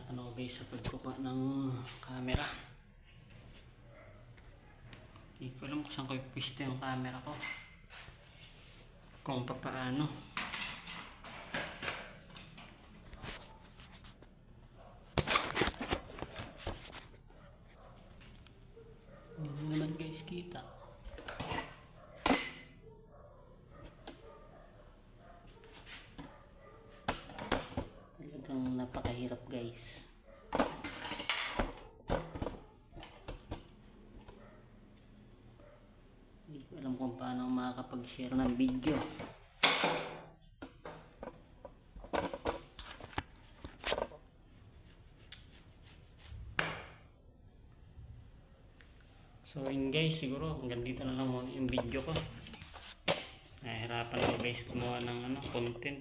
Nahirapan ako guys sa pagkuha ng camera. Hindi ko alam kung saan ko ipisto yung camera ko, kung paano. Hindi naman guys kita. Talagang napakahirap guys. Hindi ko alam kung paano makakapag-share ng video. So yun guys, siguro hanggang dito na lang muna yung video ko. Nahihirapan ako guys gumawa ng content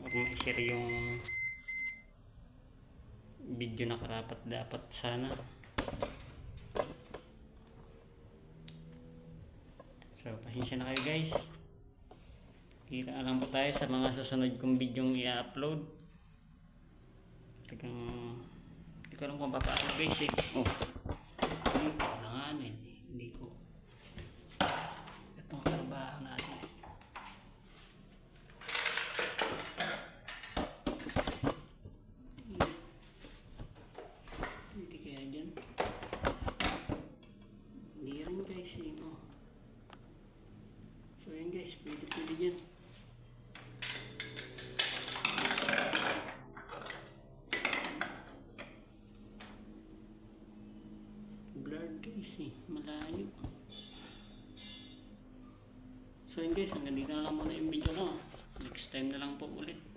or ma-share yung video na karapat dapat sana. So pasensya na kayo guys. Kita na lang po tayo sa mga susunod kong video i-upload. Talagang hindi ko alam kung paano guys eh. Oh, hindi ko alangan eh. Hindi ko itong trabaho natin. Hindi kaya dyan. Hindi rin guys eh. Oh. So yan guys, pwede dyan. Blurred guys eh, malayo. So yun guys, hanggang dito na lang muna yung video ko. Next time na lang po ulit.